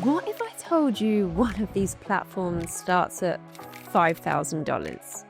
What if I told you one of these platforms starts at $5,000?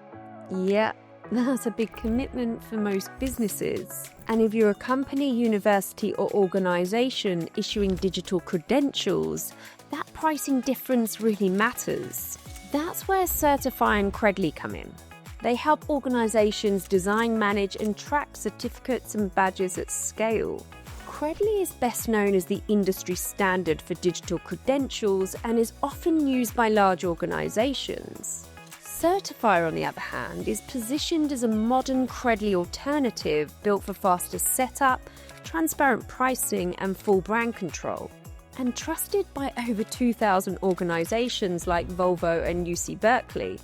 Yeah, that's a big commitment for most businesses. And if you're a company, university, or organization issuing digital credentials, that pricing difference really matters. That's where Certify and Credly come in. They help organizations design, manage, and track certificates and badges at scale. Credly is best known as the industry standard for digital credentials and is often used by large organizations. Certifier, on the other hand, is positioned as a modern Credly alternative built for faster setup, transparent pricing, and full brand control. And trusted by over 2,000 organizations like Volvo and UC Berkeley.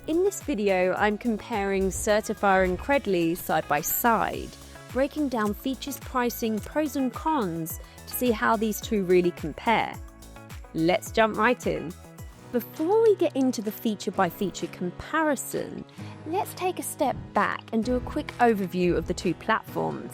In this video, I'm comparing Certifier and Credly side by side, breaking down features, pricing, pros and cons to see how these two really compare. Let's jump right in. Before we get into the feature-by-feature comparison, let's take a step back and do a quick overview of the two platforms.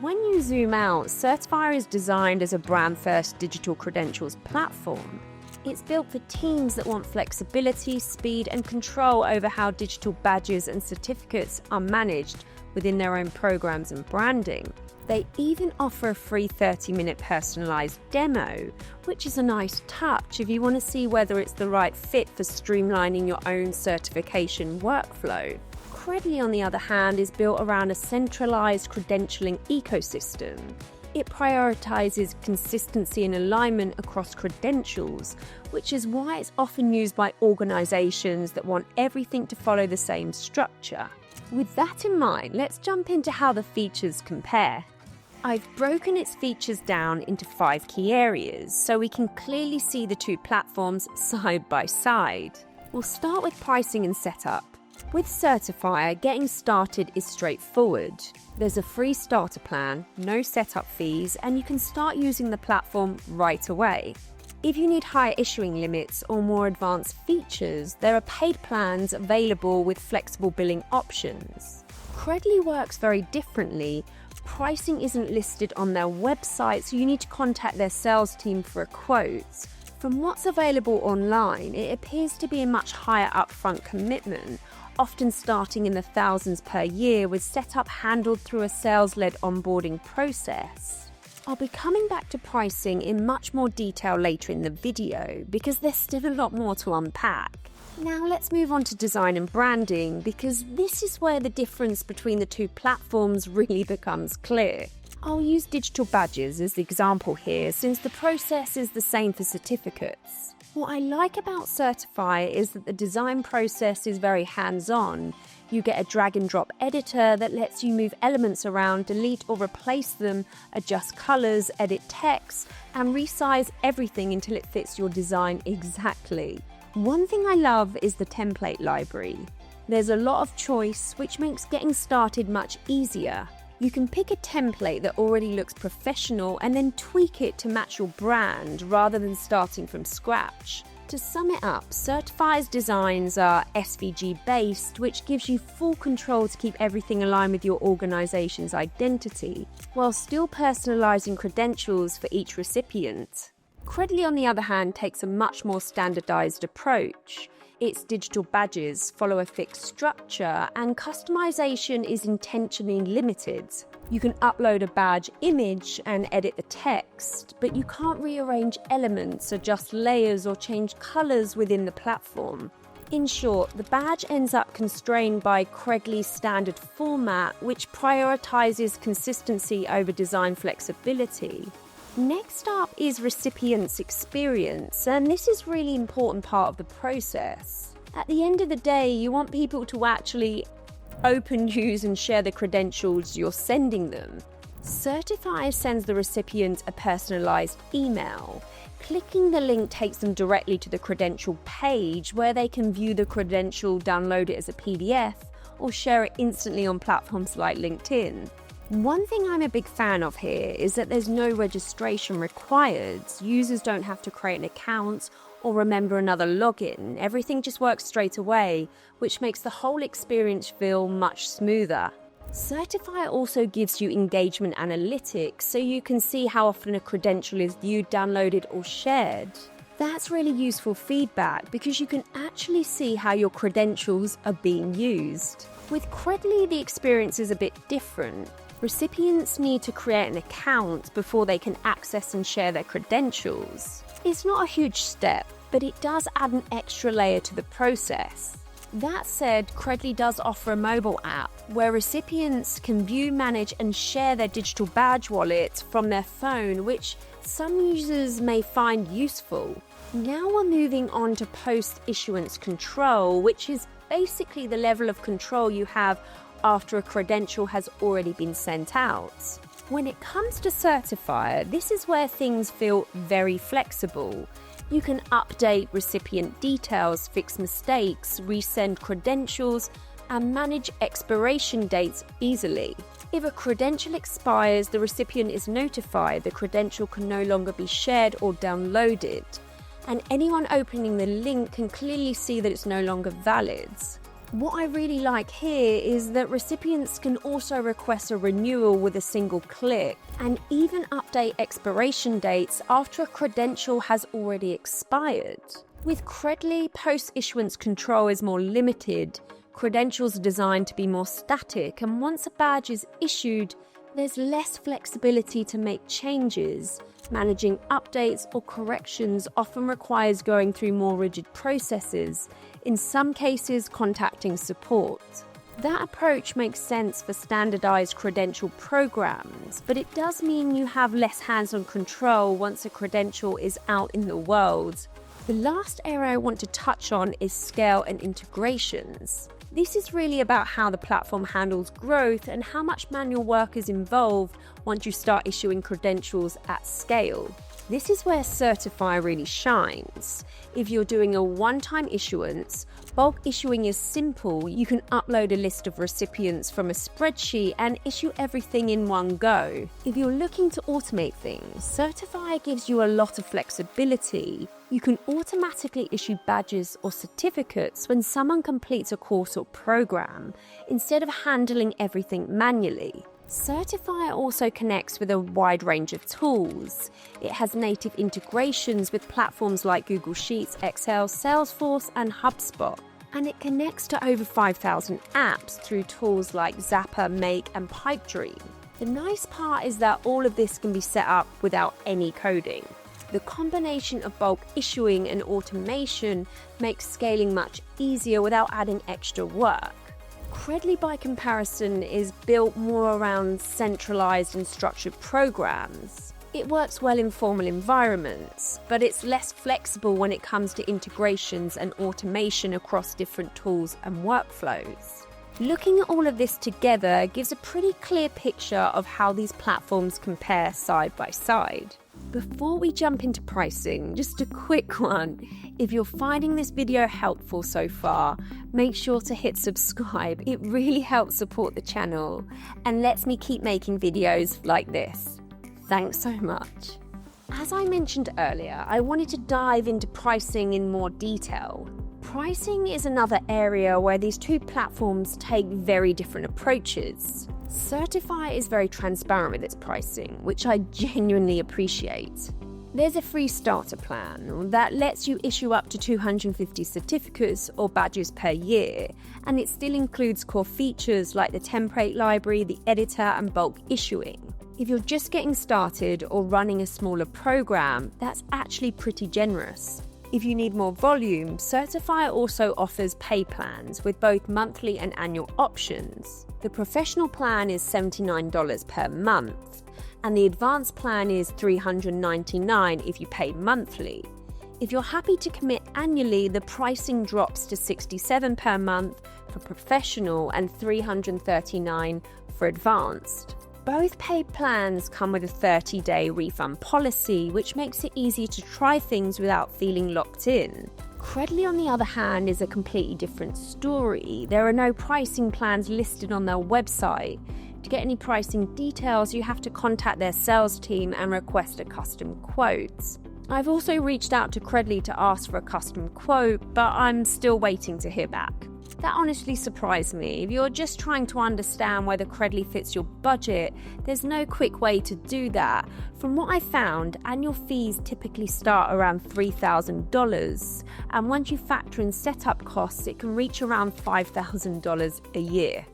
When you zoom out, Certifier is designed as a brand-first digital credentials platform. It's built for teams that want flexibility, speed, and control over how digital badges and certificates are managed within their own programs and branding. They even offer a free 30-minute personalized demo, which is a nice touch if you want to see whether it's the right fit for streamlining your own certification workflow. Credly, on the other hand, is built around a centralized credentialing ecosystem. It prioritizes consistency and alignment across credentials, which is why it's often used by organizations that want everything to follow the same structure. With that in mind, let's jump into how the features compare. I've broken its features down into 5 key areas so we can clearly see the two platforms side by side. We'll start with pricing and setup. With Certifier, getting started is straightforward. There's a free starter plan, no setup fees, and you can start using the platform right away. If you need higher issuing limits or more advanced features, there are paid plans available with flexible billing options. Credly works very differently. Pricing isn't listed on their website, so you need to contact their sales team for a quote. From what's available online, it appears to be a much higher upfront commitment, often starting in the thousands per year, with setup handled through a sales-led onboarding process. I'll be coming back to pricing in much more detail later in the video because there's still a lot more to unpack. Now let's move on to design and branding, because this is where the difference between the two platforms really becomes clear. I'll use digital badges as the example here, since the process is the same for certificates. What I like about Certify is that the design process is very hands-on. You get a drag and drop editor that lets you move elements around, delete or replace them, adjust colors, edit text, and resize everything until it fits your design exactly. One thing I love is the template library. There's a lot of choice, which makes getting started much easier. You can pick a template that already looks professional and then tweak it to match your brand rather than starting from scratch. To sum it up, Certify's designs are SVG based, which gives you full control to keep everything aligned with your organization's identity, while still personalizing credentials for each recipient. Credly, on the other hand, takes a much more standardized approach. Its digital badges follow a fixed structure, and customization is intentionally limited. You can upload a badge image and edit the text, but you can't rearrange elements, adjust layers, or change colors within the platform. In short, the badge ends up constrained by Credly's standard format, which prioritizes consistency over design flexibility. Next up is recipients' experience, and this is a really important part of the process. At the end of the day, you want people to actually open, use, and share the credentials you're sending them. Certify sends the recipient a personalized email. Clicking the link takes them directly to the credential page where they can view the credential, download it as a PDF, or share it instantly on platforms like LinkedIn. One thing I'm a big fan of here is that there's no registration required. Users don't have to create an account or remember another login. Everything just works straight away, which makes the whole experience feel much smoother. Certifier also gives you engagement analytics, so you can see how often a credential is viewed, downloaded, or shared. That's really useful feedback because you can actually see how your credentials are being used. With Credly, the experience is a bit different. Recipients need to create an account before they can access and share their credentials. It's not a huge step, but it does add an extra layer to the process. That said, Credly does offer a mobile app where recipients can view, manage, and share their digital badge wallet from their phone, which some users may find useful. Now we're moving on to post-issuance control, which is basically the level of control you have after a credential has already been sent out. When it comes to Certifier, this is where things feel very flexible. You can update recipient details, fix mistakes, resend credentials, and manage expiration dates easily. If a credential expires, the recipient is notified the credential can no longer be shared or downloaded, and anyone opening the link can clearly see that it's no longer valid. What I really like here is that recipients can also request a renewal with a single click and even update expiration dates after a credential has already expired. With Credly, post-issuance control is more limited. Credentials are designed to be more static, and once a badge is issued, there's less flexibility to make changes. Managing updates or corrections often requires going through more rigid processes, in some cases contacting support. That approach makes sense for standardized credential programs, but it does mean you have less hands-on control once a credential is out in the world. The last area I want to touch on is scale and integrations. This is really about how the platform handles growth and how much manual work is involved once you start issuing credentials at scale. This is where Certifier really shines. If you're doing a one-time issuance, bulk issuing is simple. You can upload a list of recipients from a spreadsheet and issue everything in one go. If you're looking to automate things, Certifier gives you a lot of flexibility. You can automatically issue badges or certificates when someone completes a course or program, instead of handling everything manually. Certifier also connects with a wide range of tools. It has native integrations with platforms like Google Sheets, Excel, Salesforce, and HubSpot. And it connects to over 5,000 apps through tools like Zapper, Make, and Pipedream. The nice part is that all of this can be set up without any coding. The combination of bulk issuing and automation makes scaling much easier without adding extra work. Credly, by comparison, is built more around centralized and structured programs. It works well in formal environments, but it's less flexible when it comes to integrations and automation across different tools and workflows. Looking at all of this together gives a pretty clear picture of how these platforms compare side by side. Before we jump into pricing, just a quick one. If you're finding this video helpful so far, make sure to hit subscribe. It really helps support the channel and lets me keep making videos like this. Thanks so much. As I mentioned earlier, I wanted to dive into pricing in more detail. Pricing is another area where these two platforms take very different approaches. Certifier is very transparent with its pricing, which I genuinely appreciate. There's a free starter plan that lets you issue up to 250 certificates or badges per year, and it still includes core features like the template library, the editor, and bulk issuing. If you're just getting started or running a smaller program, that's actually pretty generous. If you need more volume, Certifier also offers pay plans with both monthly and annual options. The professional plan is $79 per month, and the advanced plan is $399 if you pay monthly. If you're happy to commit annually, the pricing drops to $67 per month for professional and $339 for advanced. Both paid plans come with a 30-day refund policy, which makes it easy to try things without feeling locked in. Credly, on the other hand, is a completely different story. There are no pricing plans listed on their website. To get any pricing details, you have to contact their sales team and request a custom quote. I've also reached out to Credly to ask for a custom quote, but I'm still waiting to hear back. That honestly surprised me. If you're just trying to understand whether Credly fits your budget, there's no quick way to do that. From what I found, annual fees typically start around $3,000, and once you factor in setup costs, it can reach around $5,000 a year.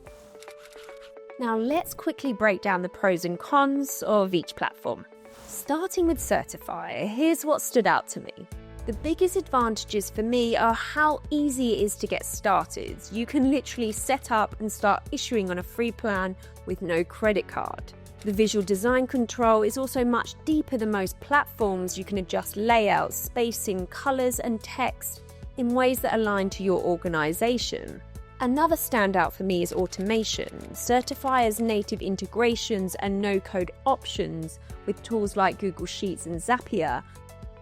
Now let's quickly break down the pros and cons of each platform. Starting with Certifier, here's what stood out to me. The biggest advantages for me are how easy it is to get started. You can literally set up and start issuing on a free plan with no credit card. The visual design control is also much deeper than most platforms. You can adjust layouts, spacing, colors, and text in ways that align to your organization. Another standout for me is automation. Certifier's native integrations and no-code options with tools like Google Sheets and Zapier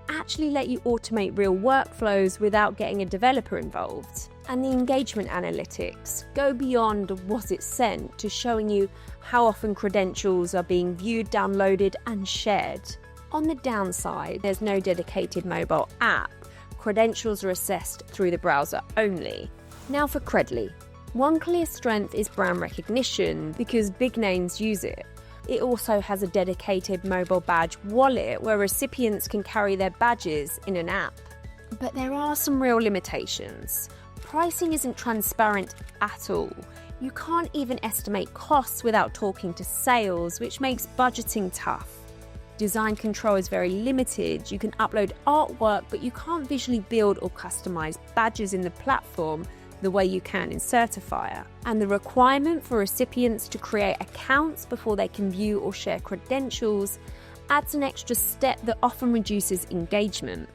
actually let you automate real workflows without getting a developer involved. And the engagement analytics go beyond was it sent to showing you how often credentials are being viewed, downloaded, and shared. On the downside, there's no dedicated mobile app. Credentials are assessed through the browser only. Now for Credly. One clear strength is brand recognition because big names use it. It also has a dedicated mobile badge wallet where recipients can carry their badges in an app. But there are some real limitations. Pricing isn't transparent at all. You can't even estimate costs without talking to sales, which makes budgeting tough. Design control is very limited. You can upload artwork, but you can't visually build or customize badges in the platform the way you can in Certifier. And the requirement for recipients to create accounts before they can view or share credentials adds an extra step that often reduces engagement.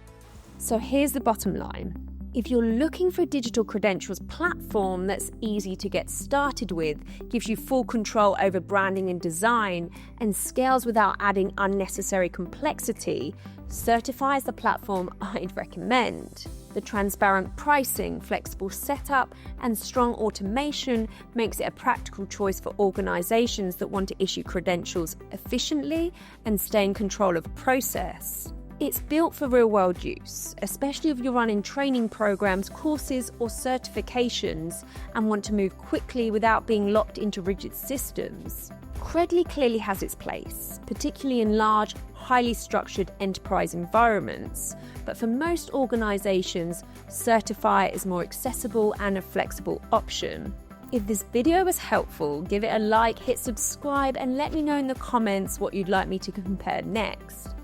So here's the bottom line. If you're looking for a digital credentials platform that's easy to get started with, gives you full control over branding and design, and scales without adding unnecessary complexity, Certify is the platform I'd recommend. The transparent pricing, flexible setup, and strong automation makes it a practical choice for organizations that want to issue credentials efficiently and stay in control of the process. It's built for real-world use, especially if you're running training programs, courses, or certifications and want to move quickly without being locked into rigid systems. Credly clearly has its place, particularly in large, highly structured enterprise environments. But for most organizations, Certify is more accessible and a flexible option. If this video was helpful, give it a like, hit subscribe, and let me know in the comments what you'd like me to compare next.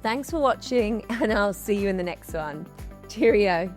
Thanks for watching, and I'll see you in the next one. Cheerio.